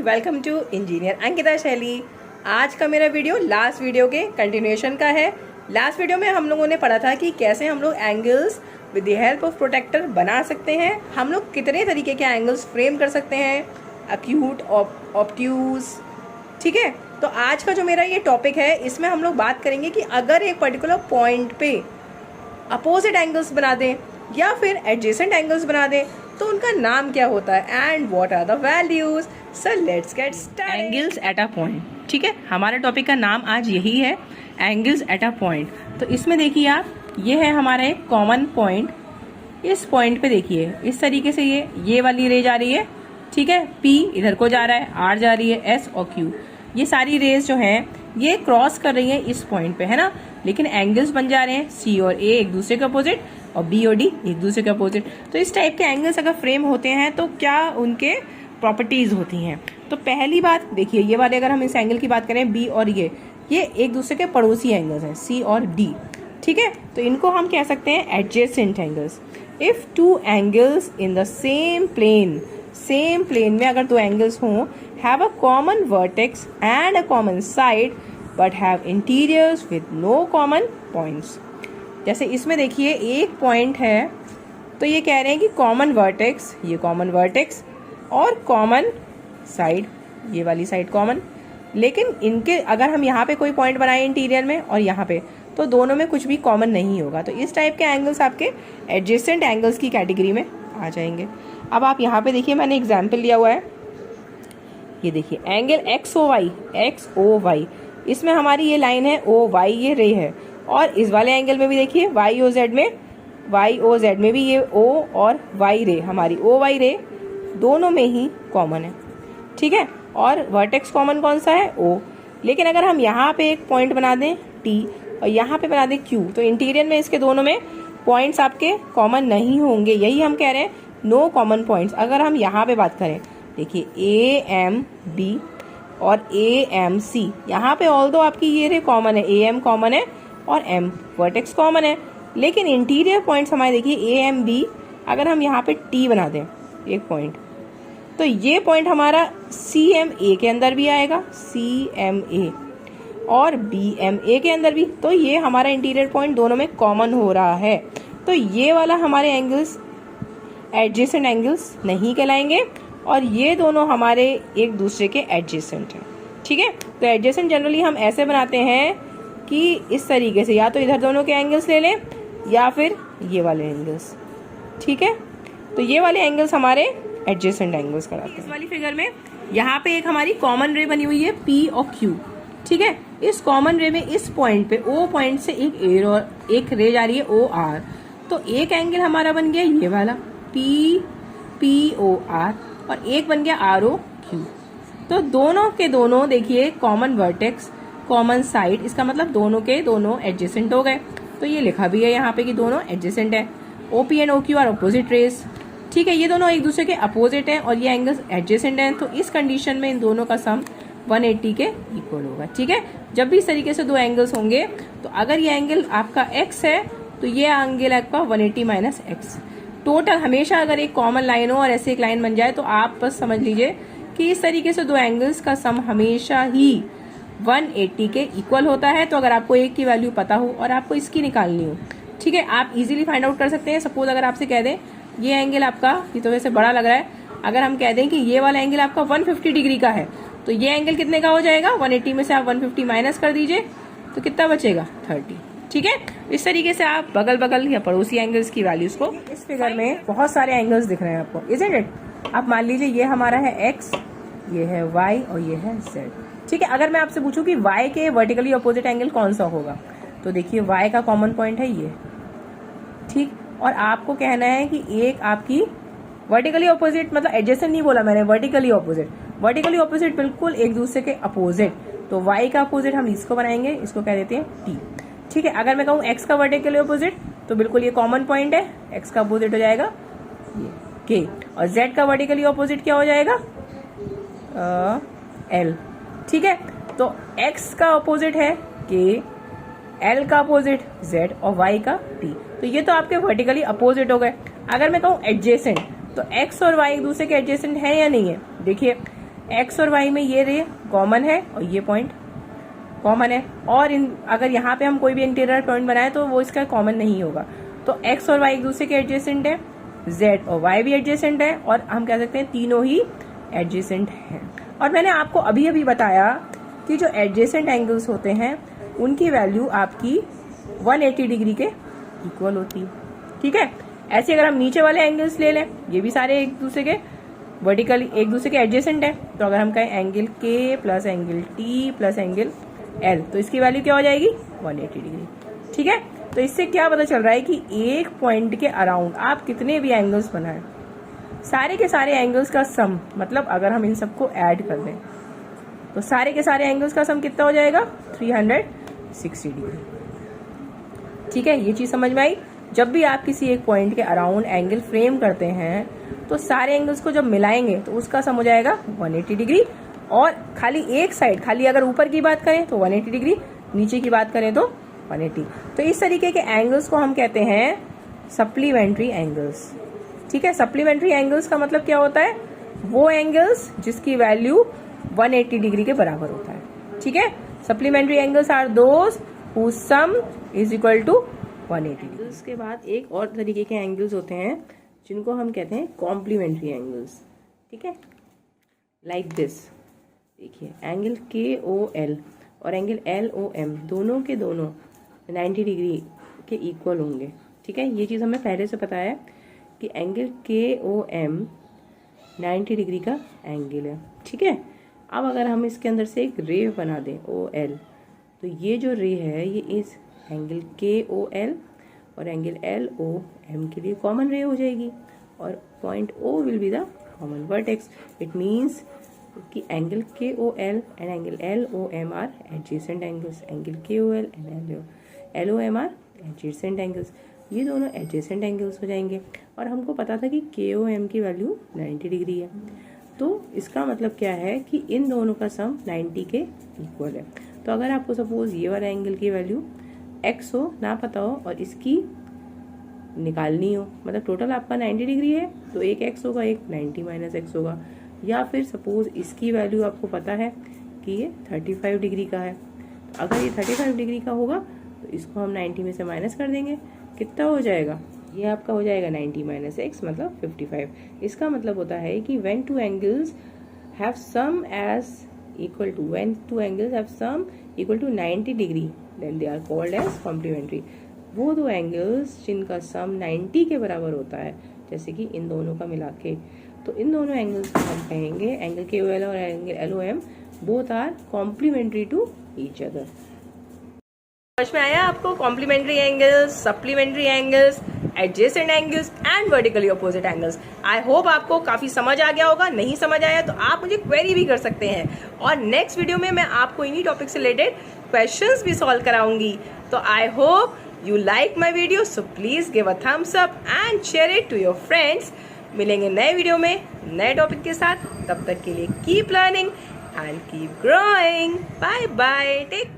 Welcome to engineer Ankita शैली। आज का मेरा वीडियो लास्ट वीडियो के कंटिन्यूएशन का है। लास्ट वीडियो में हम लोगों ने पढ़ा था कि कैसे हम लोग angles with the help of protractor बना सकते हैं। हम लोग कितने तरीके के एंगल्स फ्रेम कर सकते हैं, एक्यूट, ऑब्ट्यूज। ठीक है, तो आज का जो मेरा ये टॉपिक है इसमें हम लोग बात करेंगे कि अगर एक पर्टिकुलर पॉइंट पे अपोजिट एंगल्स बना दें या फिर एडजेसेंट एंगल्स बना दें तो उनका नाम क्या होता है and what are the values. So let's get started. Angles at a point. ठीक है, हमारे टॉपिक का नाम आज यही है, एंगल्स एट अ पॉइंट। तो इसमें देखिए आप, ये है हमारा एक कॉमन पॉइंट। इस पॉइंट पे देखिए इस तरीके से ये वाली रे जा रही है। ठीक है, P इधर को जा रहा है, R जा रही है, S और Q, ये सारी रेज जो हैं ये क्रॉस कर रही है इस पॉइंट पे, है ना। लेकिन एंगल्स बन जा रहे हैं C और A एक दूसरे के अपोजिट और B और D एक दूसरे के अपोजिट। तो इस टाइप के एंगल्स अगर फ्रेम होते हैं तो क्या उनके प्रॉपर्टीज होती हैं। तो पहली बात देखिए, ये वाले अगर हम इस एंगल की बात करें B और ये एक दूसरे के पड़ोसी एंगल्स हैं C और D। ठीक है, तो इनको हम कह सकते हैं adjacent angles. If two angles in the same plane में अगर दो एंगल्स हों, have a common vertex and a common side but have interiors with no common points. जैसे इसमें देखिए एक पॉइंट है तो ये कह रहे हैं कि कॉमन वर्टेक्स, ये कॉमन वर्टेक्स और कॉमन साइड, ये वाली साइड कॉमन। लेकिन इनके अगर हम यहाँ पे कोई पॉइंट बनाए इंटीरियर में और यहाँ पे, तो दोनों में कुछ भी कॉमन नहीं होगा। तो इस टाइप के एंगल्स आपके एडजेसेंट एंगल्स की कैटेगरी में आ जाएंगे। अब आप यहाँ पे देखिए, मैंने एग्जाम्पल लिया हुआ है, ये देखिए एंगल एक्स ओ वाई, इसमें हमारी ये लाइन है ओ वाई, ये रे है। और इस वाले एंगल में भी देखिए वाई ओ जेड में भी ये ओ और वाई रे, हमारी ओ वाई रे दोनों में ही कॉमन है। ठीक है, और वर्टेक्स कॉमन कौन सा है, ओ। लेकिन अगर हम यहाँ पे एक पॉइंट बना दें टी और यहाँ पे बना दें क्यू, तो इंटीरियर में इसके दोनों में पॉइंट्स आपके कॉमन नहीं होंगे। यही हम कह रहे हैं नो कॉमन पॉइंट्स। अगर हम यहाँ पे बात करें, देखिए ए एम बी और ए एम सी, यहाँ पे ऑल्दो आपकी ये रे कॉमन है, ए एम कॉमन है और एम वर्टेक्स कॉमन है। लेकिन इंटीरियर पॉइंट्स हमारे देखिए ए एम बी, अगर हम यहाँ पे टी बना दें एक पॉइंट, तो ये पॉइंट हमारा सी एम ए के अंदर भी आएगा, सी एम ए, और बी एम ए के अंदर भी। तो ये हमारा इंटीरियर पॉइंट दोनों में कॉमन हो रहा है। तो ये वाला हमारे एंगल्स एडजेसेंट एंगल्स नहीं कहलाएंगे और ये दोनों हमारे एक दूसरे के एडजेसेंट हैं। ठीक है, तो एडजेसेंट जनरली हम ऐसे बनाते हैं कि इस तरीके से, या तो इधर दोनों के एंगल्स ले लें या फिर ये वाले एंगल्स। ठीक है, तो ये वाले एंगल्स हमारे एडजेसेंट एंगल्स कराते हैं। इस वाली फिगर में यहाँ पे एक हमारी कॉमन रे बनी हुई है P और Q। ठीक है, इस कॉमन रे में इस पॉइंट पे O पॉइंट से एक रे जा रही है OR, तो एक एंगल हमारा बन गया ये वाला POR और एक बन गया ROQ। तो दोनों के दोनों देखिए कॉमन वर्टेक्स कॉमन साइड, इसका मतलब दोनों के दोनों एडजेसेंट हो गए। तो ये लिखा भी है यहाँ पे कि दोनों एडजेसेंट है। OP and OQ are opposite rays. ठीक है, ये दोनों एक दूसरे के अपोजिट हैं और ये एंगल्स एडजेसेंट हैं। तो इस कंडीशन में इन दोनों का सम 180 के इक्वल होगा। ठीक है, जब भी इस तरीके से दो एंगल्स होंगे, तो अगर ये एंगल आपका x है तो ये एंगल आपका 180 माइनस एक्स। टोटल हमेशा अगर एक कॉमन लाइन हो और ऐसे एक लाइन बन जाए तो आप बस समझ लीजिए कि इस तरीके से दो एंगल्स का सम हमेशा ही 180 के इक्वल होता है। तो अगर आपको एक की वैल्यू पता हो और आपको इसकी निकालनी हो, ठीक है, आप इजीली फाइंड आउट कर सकते हैं। सपोज अगर आपसे कह दें ये एंगल आपका, ये तो वैसे बड़ा लग रहा है, अगर हम कह दें कि ये वाला एंगल आपका 150 डिग्री का है, तो ये एंगल कितने का हो जाएगा, 180 में से आप 150 माइनस कर दीजिए तो कितना बचेगा, 30। ठीक है, इस तरीके से आप बगल बगल या पड़ोसी एंगल्स की वैल्यूज को, इस फिगर में बहुत सारे एंगल्स दिख रहे हैं आपको, इजंट इट। आप मान लीजिए ये हमारा है x, ये है y और ये है z। ठीक है, अगर मैं आपसे पूछूं कि y के वर्टिकली अपोजिट एंगल कौन सा होगा, तो देखिए y का कॉमन पॉइंट है ये। ठीक, और आपको कहना है कि एक आपकी वर्टिकली ऑपोजिट, मतलब एडजेसेंट नहीं बोला मैंने, वर्टिकली ऑपोजिट बिल्कुल एक दूसरे के अपोजिट। तो y का अपोजिट हम इसको बनाएंगे, इसको कह देते हैं t। ठीक है, अगर मैं कहूँ x का वर्टिकली ऑपोजिट, तो बिल्कुल ये कॉमन पॉइंट है, x का अपोजिट हो जाएगा ये k, और z का वर्टिकली ऑपोजिट क्या हो जाएगा, l। ठीक है, तो x का अपोजिट है k, l का अपोजिट z और y का t। तो ये तो आपके वर्टिकली अपोजिट हो गए। अगर मैं कहूँ एडजेसेंट, तो x और y एक दूसरे के एडजेसेंट है या नहीं है। देखिए एक्स और वाई में ये रे कॉमन है और ये पॉइंट कॉमन है, और अगर यहाँ पे हम कोई भी इंटीरियर पॉइंट बनाए तो वो इसका कॉमन नहीं होगा। तो एक्स और वाई एक दूसरे के एडजेसेंट है, जेड और वाई भी एडजेसेंट है, और हम कह सकते हैं तीनों ही एडजेसेंट हैं। और मैंने आपको अभी अभी बताया कि जो एडजेसेंट एंगल्स होते हैं उनकी वैल्यू आपकी 180 डिग्री के इक्वल होती है। ठीक है, ऐसे अगर हम नीचे वाले एंगल्स ले लें, ये भी सारे एक दूसरे के वर्टिकली एक दूसरे के एडजेसेंट है। तो अगर हम कहें एंगल के plus angle T plus angle L, तो इसकी वैल्यू क्या हो जाएगी 180 डिग्री। ठीक है, तो इससे क्या पता चल रहा है कि एक पॉइंट के अराउंड आप कितने भी एंगल्स बनाएं, सारे के सारे एंगल्स का सम, मतलब अगर हम इन सबको ऐड कर दें तो सारे के सारे एंगल्स का सम कितना हो जाएगा 360 डिग्री। ठीक है, ये चीज समझ में आई। जब भी आप किसी एक पॉइंट के अराउंड एंगल फ्रेम करते हैं तो सारे एंगल्स को जब मिलाएंगे तो उसका सम हो जाएगा 180 डिग्री, और खाली एक साइड, खाली अगर ऊपर की बात करें तो 180 डिग्री, नीचे की बात करें तो 180। तो इस तरीके के एंगल्स को हम कहते हैं सप्लीमेंट्री एंगल्स। ठीक है, सप्लीमेंट्री एंगल्स का मतलब क्या होता है, वो एंगल्स जिसकी वैल्यू 180 डिग्री के बराबर होता है। ठीक है, supplementary angles are those whose sum is equal to 180। उसके बाद एक और तरीके के एंगल्स होते हैं जिनको हम कहते हैं कॉम्प्लीमेंट्री एंगल्स। ठीक है, लाइक दिस, देखिए एंगल KOL और एंगल LOM दोनों के दोनों 90 डिग्री के इक्वल होंगे। ठीक है, ये चीज़ हमें पहले से पता है कि एंगल KOM 90 डिग्री का एंगल है। ठीक है, अब अगर हम इसके अंदर से एक रे बना दें OL, तो ये जो रे है ये इस एंगल KOL और एंगल LOM के लिए कॉमन रे हो जाएगी, और point O will be the common vertex. It means कि angle KOL and angle LOM are adjacent angles, angle KOL and LOM are adjacent angles. ये दोनों एडजेसेंट एंगल्स हो जाएंगे, और हमको पता था कि KOM की वैल्यू 90 डिग्री है। तो इसका मतलब क्या है कि इन दोनों का सम 90 के इक्वल है। तो अगर आपको सपोज ये वाला एंगल की वैल्यू x हो, ना पता हो, और इसकी निकालनी हो, मतलब टोटल आपका 90 डिग्री है तो एक x होगा, एक 90 माइनस x होगा। या फिर सपोज इसकी वैल्यू आपको पता है कि ये 35 डिग्री का है, तो अगर ये 35 डिग्री का होगा तो इसको हम 90 में से माइनस कर देंगे, कितना हो जाएगा, ये आपका हो जाएगा 90 माइनस x मतलब 55। इसका मतलब होता है कि when two angles have sum as equal to, when two angles have sum equal to 90 degree, then they are called as complementary। वो दो एंगल्स जिनका सम 90 के बराबर होता है, जैसे कि इन दोनों का मिला के, तो इन दोनों एंगल्स को हम कहेंगे एंगल KOL और angle LOM both are complementary to each other. समझ में आया आपको? Complementary angles, supplementary angles, adjacent angles and vertically opposite angles. I hope आपको काफी समझ आ गया होगा। नहीं समझ आया तो आप मुझे क्वेरी भी कर सकते हैं, और नेक्स्ट वीडियो में मैं आपको इन्हीं टॉपिक से रिलेटेड क्वेश्चंस भी सॉल्व कराऊंगी। तो I hope you like my video, so please give a thumbs up and share it to your friends. मिलेंगे नए वीडियो में नए टॉपिक के साथ, तब तक के लिए keep learning and keep growing. Bye bye, take